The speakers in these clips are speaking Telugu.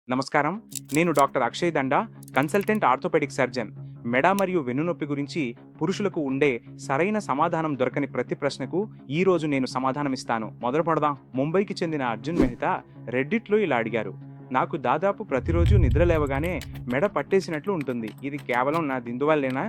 నమస్కారం. నేను doctor Akshay Danda, consultant orthopaedic surgeon. మెడ మరియు వెన్నునొప్పి గురించి పురుషులకు ఉండే సరైన సమాధానం దొరకని ప్రతి ప్రశ్నకు ఈ రోజు నేను సమాధానమిస్తాను. మొదలు పెడదాం. ముంబైకి చెందిన అర్జున్ మెహతా రెడ్డిట్లో ఇలా అడిగారు: నాకు దాదాపు ప్రతిరోజు నిద్ర లేవగానే మెడ పట్టేసినట్లు ఉంటుంది. ఇది కేవలం నా దిందువల్లేనా?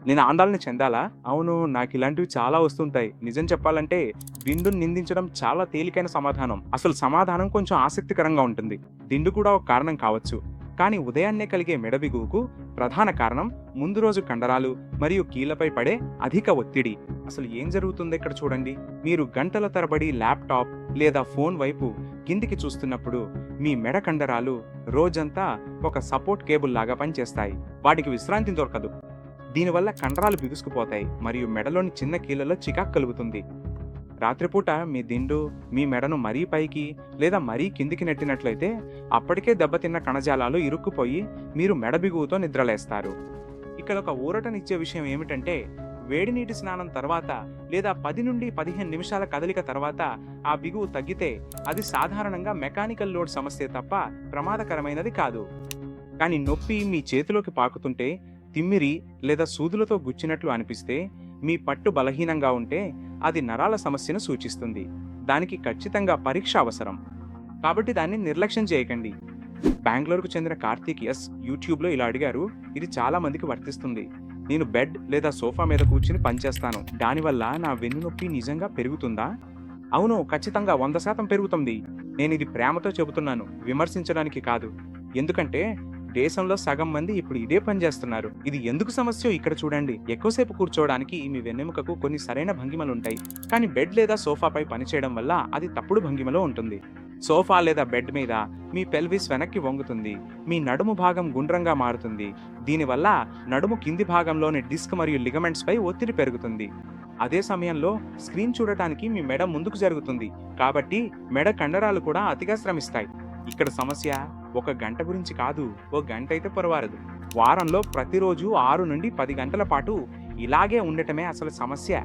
నేను ఆందోళన చెందాలా? అవును, నాకు ఇలాంటివి చాలా వస్తుంటాయి. నిజం చెప్పాలంటే దిండును నిందించడం చాలా తేలికైన సమాధానం. అసలు సమాధానం కొంచెం ఆసక్తికరంగా ఉంటుంది. దిండు కూడా ఒక కారణం కావచ్చు, కానీ ఉదయాన్నే కలిగే మెడ బిగువుకు ప్రధాన కారణం ముందు రోజు కండరాలు మరియు కీళ్లపై పడే అధిక ఒత్తిడి. అసలు ఏం జరుగుతుందో ఇక్కడ చూడండి. మీరు గంటల తరబడి ల్యాప్టాప్ లేదా ఫోన్ వైపు కిందికి చూస్తున్నప్పుడు మీ మెడ కండరాలు రోజంతా ఒక సపోర్ట్ కేబుల్ లాగా పనిచేస్తాయి. వాటికి విశ్రాంతి దొరకదు. దీనివల్ల కండరాలు బిగుసుకుపోతాయి మరియు మెడలోని చిన్న కీళ్లలో చికాకు కలుగుతుంది. రాత్రిపూట మీ దిండు మీ మెడను మరీ పైకి లేదా మరీ కిందికి నెట్టినట్లయితే అప్పటికే దెబ్బతిన్న కణజాలాలు ఇరుక్కుపోయి మీరు మెడ బిగువుతో నిద్రలేస్తారు. ఇక్కడ ఒక ఊరటనిచ్చే విషయం ఏమిటంటే, వేడి నీటి స్నానం తర్వాత లేదా 10 నుండి 15 నిమిషాల కదలిక తర్వాత ఆ బిగువు తగ్గితే అది సాధారణంగా మెకానికల్ లోడ్ సమస్య తప్ప ప్రమాదకరమైనది కాదు. కానీ నొప్పి మీ చేతిలోకి పాకుతుంటే, తిమ్మిరి లేదా సూదులతో గుచ్చినట్లు అనిపిస్తే, మీ పట్టు బలహీనంగా ఉంటే అది నరాల సమస్యను సూచిస్తుంది. దానికి ఖచ్చితంగా పరీక్ష అవసరం. కాబట్టి దాన్ని నిర్లక్ష్యం చేయకండి. బెంగళూరుకు చెందిన కార్తీక్ ఎస్ యూట్యూబ్లో ఇలా అడిగారు: ఇది చాలా మందికి వర్తిస్తుంది. నేను బెడ్ లేదా సోఫా మీద కూర్చుని పనిచేస్తాను. దానివల్ల నా వెన్నునొప్పి నిజంగా పెరుగుతుందా? అవును, ఖచ్చితంగా 100% పెరుగుతుంది. నేను ఇది ప్రేమతో చెబుతున్నాను, విమర్శించడానికి కాదు. ఎందుకంటే దేశంలో సగం మంది ఇప్పుడు ఇదే పని చేస్తున్నారు. ఇది ఎందుకు సమస్య ఇక్కడ చూడండి. ఎక్కువసేపు కూర్చోవడానికి మీ వెన్నెముకకు కొన్ని సరైన భంగిమలుంటాయి, కానీ బెడ్ లేదా సోఫాపై పనిచేయడం వల్ల అది తప్పుడు భంగిమలో ఉంటుంది. సోఫా లేదా బెడ్ మీద మీ పెల్విస్ వెనక్కి వంగుతుంది, మీ నడుము భాగం గుండ్రంగా మారుతుంది. దీనివల్ల నడుము కింది భాగంలోని డిస్క్ మరియు లిగమెంట్స్ పై ఒత్తిడి పెరుగుతుంది. అదే సమయంలో స్క్రీన్ చూడటానికి మీ మెడ ముందుకు జరుగుతుంది, కాబట్టి మెడ కండరాలు కూడా అతిగా శ్రమిస్తాయి. ఇక్కడ సమస్య 1 గంట గురించి కాదు, 1 గంట అయితే పర్వాలేదు. వారంలో ప్రతిరోజు 6 నుండి 10 గంటల పాటు ఇలాగే ఉండటమే అసలు సమస్య.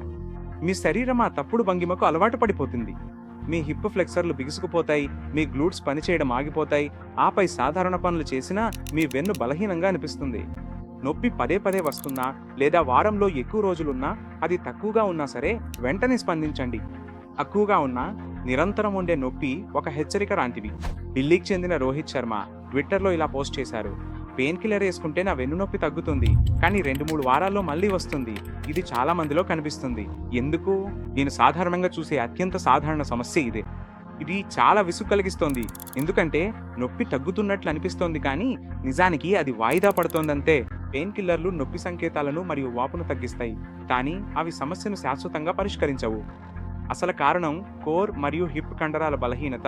మీ శరీరం ఆ తప్పుడు భంగిమకు అలవాటు పడిపోతుంది. మీ హిప్ ఫ్లెక్సర్లు బిగుసుకుపోతాయి, మీ గ్లూట్స్ పనిచేయడం ఆగిపోతాయి. ఆపై సాధారణ పనులు చేసినా మీ వెన్ను బలహీనంగా అనిపిస్తుంది. నొప్పి పదే పదే వస్తున్నా లేదా వారంలో ఎక్కువ రోజులున్నా, అది తక్కువగా ఉన్నా సరే వెంటనే స్పందించండి. తక్కువగా ఉన్నా నిరంతరం ఉండే నొప్పి ఒక హెచ్చరిక లాంటివి. ఢిల్లీకి చెందిన రోహిత్ శర్మ ట్విట్టర్లో ఇలా పోస్ట్ చేశారు: పెయిన్ కిల్లర్ వేసుకుంటే నా వెన్నునొప్పి తగ్గుతుంది, కానీ 2-3 వారాల్లో మళ్ళీ వస్తుంది. ఇది చాలా మందిలో కనిపిస్తుంది. ఎందుకు? నేను సాధారణంగా చూసే అత్యంత సాధారణ సమస్య ఇదే. ఇది చాలా విసుగు కలిగిస్తోంది, ఎందుకంటే నొప్పి తగ్గుతున్నట్లు అనిపిస్తోంది, కానీ నిజానికి అది వాయిదా పడుతోందంతే. పెయిన్ కిల్లర్లు నొప్పి సంకేతాలను మరియు వాపును తగ్గిస్తాయి, కానీ అవి సమస్యను శాశ్వతంగా పరిష్కరించవు. అసలు కారణం కోర్ మరియు హిప్ కండరాల బలహీనత.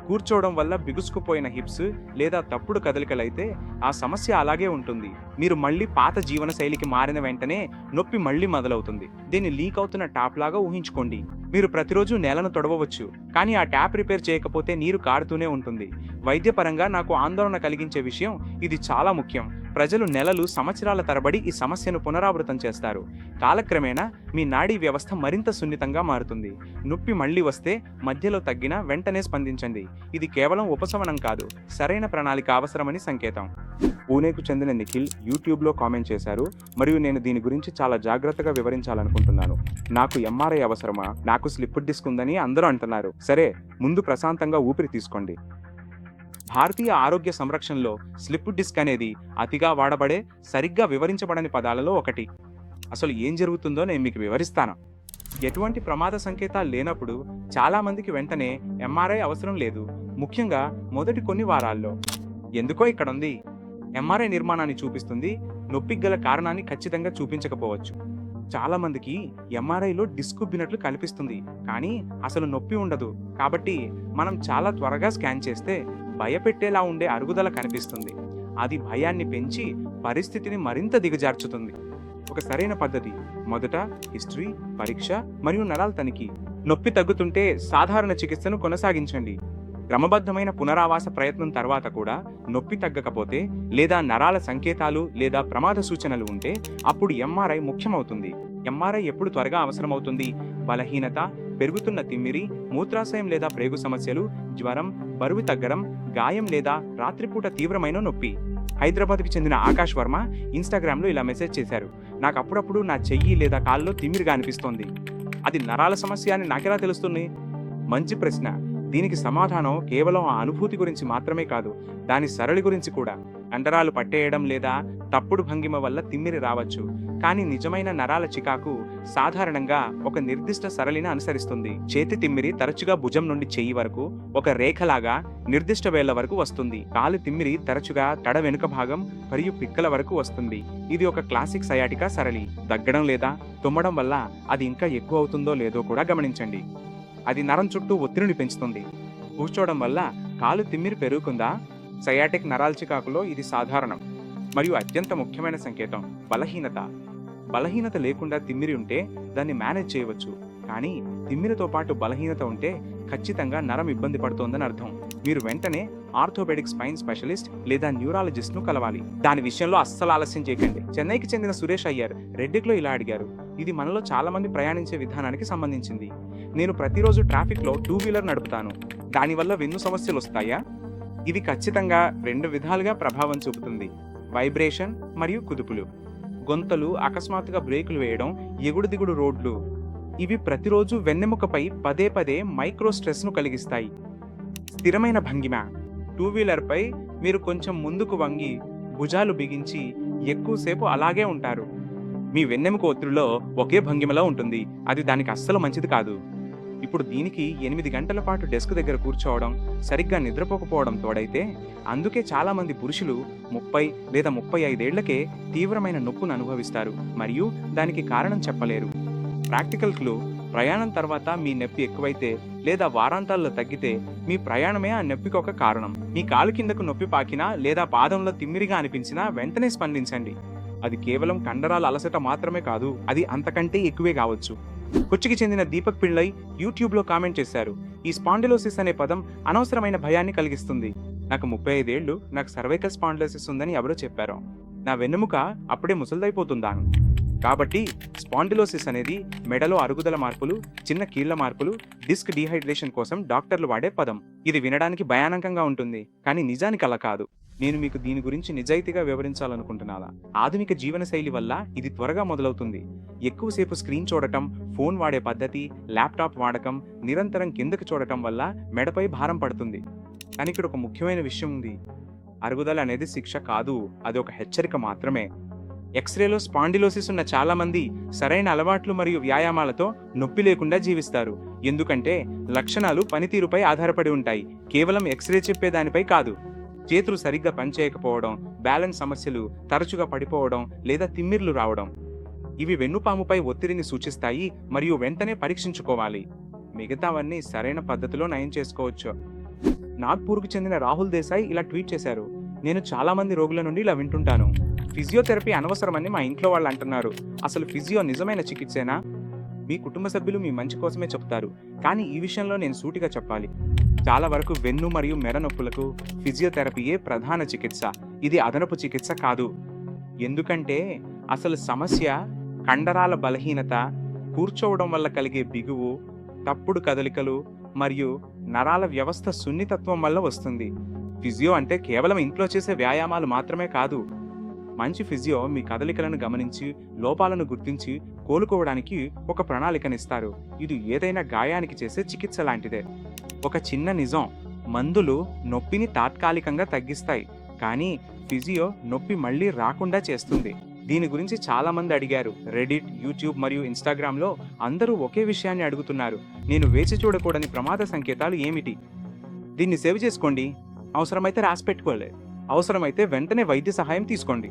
కూర్చోవడం వల్ల బిగుసుకుపోయిన హిప్స్ లేదా తప్పుడు కదలికలైతే ఆ సమస్య అలాగే ఉంటుంది. మీరు మళ్ళీ పాత జీవన శైలికి మారిన వెంటనే నొప్పి మళ్ళీ మొదలవుతుంది. దీన్ని లీక్ అవుతున్న ట్యాప్ లాగా ఊహించుకోండి. మీరు ప్రతిరోజు నేలను తొడవవచ్చు, కానీ ఆ ట్యాప్ రిపేర్ చేయకపోతే నీరు కారుతూనే ఉంటుంది. వైద్యపరంగా నాకు ఆందోళన కలిగించే విషయం ఇది చాలా ముఖ్యం. ప్రజలు నెలలు, సంవత్సరాల తరబడి ఈ సమస్యను పునరావృతం చేస్తారు. కాలక్రమేణా మీ నాడీ వ్యవస్థ మరింత సున్నితంగా మారుతుంది. నొప్పి మళ్ళీ వస్తే మధ్యలో తగ్గినా వెంటనే స్పందించండి. ఇది కేవలం ఉపశమనం కాదు, సరైన ప్రణాళిక అవసరమని సంకేతం. పూణేకు చెందిన నిఖిల్ యూట్యూబ్లో కామెంట్ చేశారు: మరియు నేను దీని గురించి చాలా జాగ్రత్తగా వివరించాలనుకుంటున్నాను. నాకు ఎంఆర్ఐ అవసరమా? నాకు స్లిప్ డిస్క్ ఉందని అందరూ అంటున్నారు. సరే, ముందు ప్రశాంతంగా ఊపిరి తీసుకోండి. భారతీయ ఆరోగ్య సంరక్షణలో స్లిప్ డిస్క్ అనేది అతిగా వాడబడే, సరిగ్గా వివరించబడని పదాలలో ఒకటి. అసలు ఏం జరుగుతుందో నేను మీకు వివరిస్తాను. ఎటువంటి ప్రమాద సంకేతాలు లేనప్పుడు చాలా మందికి వెంటనే ఎంఆర్ఐ అవసరం లేదు, ముఖ్యంగా మొదటి కొన్ని వారాల్లో. ఎందుకో ఇక్కడ ఉంది. ఎంఆర్ఐ నిర్మాణాన్ని చూపిస్తుంది, నొప్పికి గల కారణాన్ని ఖచ్చితంగా చూపించకపోవచ్చు. చాలా మందికి ఎంఆర్ఐలో డిస్క్ ఉబ్బినట్లు కనిపిస్తుంది, కానీ అసలు నొప్పి ఉండదు. కాబట్టి మనం చాలా త్వరగా స్కాన్ చేస్తే భయపెట్టేలా ఉండే అరుగుదల కనిపిస్తుంది. అది భయాన్ని పెంచి పరిస్థితిని మరింత దిగజార్చుతుంది. ఒక సరైన పద్ధతి: మొదట హిస్టరీ, పరీక్ష మరియు నరాల తనిఖీ. నొప్పి తగ్గుతుంటే సాధారణ చికిత్సను కొనసాగించండి. క్రమబద్ధమైన పునరావాస ప్రయత్నం తర్వాత కూడా నొప్పి తగ్గకపోతే లేదా నరాల సంకేతాలు లేదా ప్రమాద సూచనలు ఉంటే అప్పుడు ఎంఆర్ఐ ముఖ్యమవుతుంది. ఎంఆర్ఐ ఎప్పుడు త్వరగా అవసరమవుతుంది? బలహీనత, పెరుగుతున్న తిమ్మిరి, మూత్రాశయం లేదా ప్రేగు సమస్యలు, జ్వరం, బరువు తగ్గడం, గాయం లేదా రాత్రిపూట తీవ్రమైన నొప్పి. హైదరాబాద్కి చెందిన ఆకాష్ వర్మ ఇన్స్టాగ్రామ్లో ఇలా మెసేజ్ చేశారు. నాకు అప్పుడప్పుడు నా చెయ్యి లేదా కాల్లో తిమ్మిరిగా అనిపిస్తోంది. అది నరాల సమస్య అని నాకెలా తెలుస్తుంది? మంచి ప్రశ్న. దీనికి సమాధానం కేవలం ఆ అనుభూతి గురించి మాత్రమే కాదు, దాని సరళి గురించి కూడా. కండరాలు పట్టేయడం లేదా తప్పుడు భంగిమ వల్ల తిమ్మిరి రావచ్చు, కానీ నిజమైన నరాల చికాకు సాధారణంగా ఒక నిర్దిష్ట సరళిని అనుసరిస్తుంది. చేతి తిమ్మిరి తరచుగా భుజం నుండి చెయ్యి వరకు ఒక రేఖలాగా నిర్దిష్ట వేళ్ల వరకు వస్తుంది. కాలు తిమ్మిరి తరచుగా తడ వెనుక భాగం మరియు పిక్కల వరకు వస్తుంది. ఇది ఒక క్లాసిక్ సయాటికా సరళి. దగ్గడం లేదా తుమ్మడం వల్ల అది ఇంకా ఎక్కువ అవుతుందో లేదో కూడా గమనించండి. అది నరం చుట్టూ ఒత్తిడిని పెంచుతుంది. కూర్చోవడం వల్ల కాలు తిమ్మిరి పెరుగుతుందా? సయాటిక్ నరాల చికాకులో ఇది సాధారణం మరియు అత్యంత ముఖ్యమైన సంకేతం. బలహీనత లేకుండా తిమ్మిరి ఉంటే దాన్ని మేనేజ్ చేయవచ్చు, కానీ తిమ్మిరితో పాటు బలహీనత ఉంటే ఖచ్చితంగా నరం ఇబ్బంది పడుతోందని అర్థం. మీరు వెంటనే ఆర్థోపెడిక్ స్పైన్ స్పెషలిస్ట్ లేదా న్యూరాలజిస్ట్ ను కలవాలి. దాని విషయంలో అస్సలు ఆలస్యం చేయకండి. చెన్నైకి చెందిన సురేష్ అయ్యర్ రెడ్డిట్లో ఇలా అడిగారు. ఇది మనలో చాలా మంది ప్రయాణించే విధానానికి సంబంధించింది. నేను ప్రతిరోజు ట్రాఫిక్ లో 2 వీలర్ నడుపుతాను. దానివల్ల వెన్ను సమస్యలు వస్తాయా? ఇది ఖచ్చితంగా 2 విధాలుగా ప్రభావం చూపుతుంది. వైబ్రేషన్ మరియు కుదుపులు. గొంతలు, అకస్మాత్తుగా బ్రేకులు వేయడం, ఎగుడు దిగుడు రోడ్లు, ఇవి ప్రతిరోజు వెన్నెముకపై పదే పదే మైక్రో స్ట్రెస్ ను కలిగిస్తాయి. స్థిరమైన భంగిమ. 2 వీలర్పై మీరు కొంచెం ముందుకు వంగి భుజాలు బిగించి ఎక్కువసేపు అలాగే ఉంటారు. మీ వెన్నెముక ఒత్తిడిలో ఒకే భంగిమలో ఉంటుంది. అది దానికి అస్సలు మంచిది కాదు. ఇప్పుడు దీనికి 8 గంటల పాటు డెస్క్ దగ్గర కూర్చోవడం, సరిగ్గా నిద్రపోకపోవడం తోడైతే, అందుకే చాలా మంది పురుషులు 30 లేదా 35 ఏళ్లకే తీవ్రమైన నొప్పును అనుభవిస్తారు మరియు దానికి కారణం చెప్పలేరు. ప్రాక్టికల్ క్లూ: ప్రయాణం తర్వాత మీ నొప్పి ఎక్కువైతే లేదా వారాంతాల్లో తగ్గితే మీ ప్రయాణమే ఆ నొప్పికి ఒక కారణం. మీ కాలు కిందకు నొప్పి పాకినా లేదా పాదంలో తిమ్మిరిగా అనిపించినా వెంటనే స్పందించండి. అది కేవలం కండరాల అలసట మాత్రమే కాదు, అది అంతకంటే ఎక్కువే కావచ్చు. కొచ్చికి చెందిన దీపక్ పిళ్ళై యూట్యూబ్లో కామెంట్ చేశారు. ఈ స్పాండిలోసిస్ అనే పదం అనవసరమైన భయాన్ని కలిగిస్తుంది. నాకు 35 ఏళ్లు, నాకు సర్వైకల్ స్పాండిలోసిస్ ఉందని ఎవరో చెప్పారు. నా వెన్నెముక అప్పుడే ముసలిదైపోతుందా? కాబట్టి స్పాండిలోసిస్ అనేది మెడలో అరుగుదల మార్పులు, చిన్న కీళ్ల మార్పులు, డిస్క్ డీహైడ్రేషన్ కోసం డాక్టర్లు వాడే పదం. ఇది వినడానికి భయానకంగా ఉంటుంది, కానీ నిజానికి అలా కాదు. నేను మీకు దీని గురించి నిజాయితీగా వివరించాలనుకుంటున్నాను. ఆధునిక జీవనశైలి వల్ల ఇది త్వరగా మొదలవుతుంది. ఎక్కువసేపు స్క్రీన్ చూడటం, ఫోన్ వాడే పద్ధతి, ల్యాప్టాప్ వాడకం, నిరంతరం కిందకి చూడటం వల్ల మెడపై భారం పడుతుంది. కానీ ఇక్కడ ఒక ముఖ్యమైన విషయం ఉంది. అరుగుదల అనేది శిక్ష కాదు, అది ఒక హెచ్చరిక మాత్రమే. ఎక్స్రేలో స్పాండిలోసిస్ ఉన్న చాలా మంది సరైన అలవాట్లు మరియు వ్యాయామాలతో నొప్పి లేకుండా జీవిస్తారు. ఎందుకంటే లక్షణాలు పనితీరుపై ఆధారపడి ఉంటాయి, కేవలం ఎక్స్రే చెప్పేదానిపై కాదు. చేతులు సరిగ్గా పనిచేయకపోవడం, బ్యాలెన్స్ సమస్యలు, తరచుగా పడిపోవడం లేదా తిమ్మిర్లు రావడం, ఇవి వెన్నుపాముపై ఒత్తిడిని సూచిస్తాయి మరియు వెంటనే పరీక్షించుకోవాలి. మిగతావన్నీ సరైన పద్ధతిలో నయం చేసుకోవచ్చు. నాగ్పూర్కు చెందిన రాహుల్ దేశాయ్ ఇలా ట్వీట్ చేశారు. నేను చాలా మంది రోగుల నుండి ఇలా వింటుంటాను. ఫిజియోథెరపీ అనవసరమని మా ఇంట్లో వాళ్ళు అంటున్నారు. అసలు ఫిజియో నిజమైన చికిత్సేనా? మీ కుటుంబ సభ్యులు మీ మంచి కోసమే చెప్తారు, కానీ ఈ విషయంలో నేను సూటిగా చెప్పాలి. చాలా వరకు వెన్ను మరియు మెడ నొప్పులకు ఫిజియోథెరపీయే ప్రధాన చికిత్స. ఇది అదనపు చికిత్స కాదు. ఎందుకంటే అసలు సమస్య కండరాల బలహీనత, కూర్చోవడం వల్ల కలిగే బిగువు, తప్పుడు కదలికలు మరియు నరాల వ్యవస్థ సున్నితత్వం వల్ల వస్తుంది. ఫిజియో అంటే కేవలం ఇంట్లో చేసే వ్యాయామాలు మాత్రమే కాదు. మంచి ఫిజియో మీ కదలికలను గమనించి, లోపాలను గుర్తించి కోలుకోవడానికి ఒక ప్రణాళికనిస్తారు. ఇది ఏదైనా గాయానికి చేసే చికిత్స లాంటిదే. ఒక చిన్న నిజం: మందులు నొప్పిని తాత్కాలికంగా తగ్గిస్తాయి, కానీ ఫిజియో నొప్పి మళ్ళీ రాకుండా చేస్తుంది. దీని గురించి చాలా మంది అడిగారు. రెడిట్, యూట్యూబ్ మరియు ఇన్స్టాగ్రామ్లో అందరూ ఒకే విషయాన్ని అడుగుతున్నారు. నేను వేచి చూడకూడని ప్రమాద సంకేతాలు ఏమిటి? దీన్ని సేవ్ చేసుకోండి. అవసరమైతే రాసి పెట్టుకోలే. అవసరమైతే వెంటనే వైద్య సహాయం తీసుకోండి.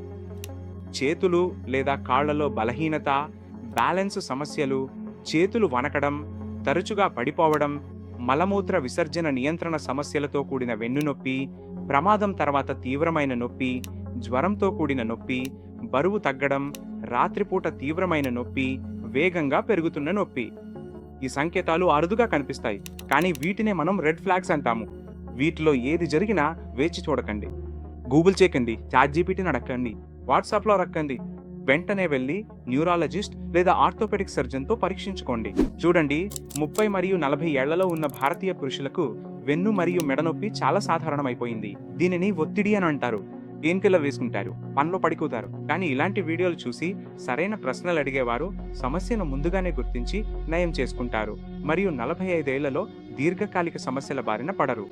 చేతులు లేదా కాళ్లలో బలహీనత, బ్యాలెన్స్ సమస్యలు, చేతులు వణకడం, తరచుగా పడిపోవడం, మలమూత్ర విసర్జన నియంత్రణ సమస్యలతో కూడిన వెన్నునొప్పి, ప్రమాదం తర్వాత తీవ్రమైన నొప్పి, జ్వరంతో కూడిన నొప్పి, బరువు తగ్గడం, రాత్రిపూట తీవ్రమైన నొప్పి, వేగంగా పెరుగుతున్న నొప్పి. ఈ సంకేతాలు అరుదుగా కనిపిస్తాయి, కానీ వీటినే మనం రెడ్ ఫ్లాగ్స్ అంటాము. వీటిలో ఏది జరిగినా వేచి చూడకండి. గూగుల్ చేయకండి, చాట్ జీపీటీని అడగండి, వాట్సాప్లో అడగండి. వెంటనే వెళ్ళి న్యూరాలజిస్ట్ లేదా ఆర్థోపెడిక్ సర్జన్తో పరీక్షించుకోండి. చూడండి, 30 మరియు 40 ఏళ్లలో ఉన్న భారతీయ పురుషులకు వెన్ను మరియు మెడ నొప్పి చాలా సాధారణమైపోయింది. దీనిని ఒత్తిడి అని అంటారు. పెయిన్కిల్లర్ వేసుకుంటారు, పనిలో పడిపోతారు. కానీ ఇలాంటి వీడియోలు చూసి సరైన ప్రశ్నలు అడిగేవారు సమస్యను ముందుగానే గుర్తించి నయం చేసుకుంటారు మరియు 45 ఏళ్లలో దీర్ఘకాలిక సమస్యల బారిన పడరు.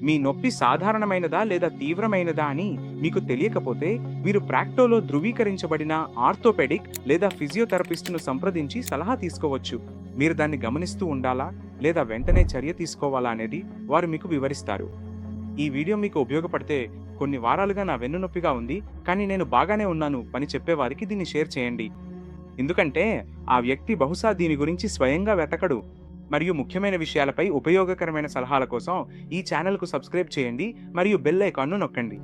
మీ నొప్పి సాధారణమైనదా లేదా తీవ్రమైనదా అని మీకు తెలియకపోతే మీరు ప్రాక్టోలో ధృవీకరించబడిన ఆర్థోపెడిక్ లేదా ఫిజియోథెరపిస్ట్ను సంప్రదించి సలహా తీసుకోవచ్చు. మీరు దాన్ని గమనిస్తూ ఉండాలా లేదా వెంటనే చర్య తీసుకోవాలా అనేది వారు మీకు వివరిస్తారు. ఈ వీడియో మీకు ఉపయోగపడితే, కొన్ని వారాలుగా నా వెన్ను నొప్పిగా ఉంది కానీ నేను బాగానే ఉన్నాను అని చెప్పేవారికి దీన్ని షేర్ చేయండి. ఎందుకంటే ఆ వ్యక్తి బహుశా దీని గురించి స్వయంగా వెతకడు. మరియు ముఖ్యమైన విషయాలపై ఉపయోగకరమైన సలహాల కోసం ఈ ఛానల్కు సబ్స్క్రైబ్ చేయండి మరియు బెల్ ఐకాన్ను నొక్కండి.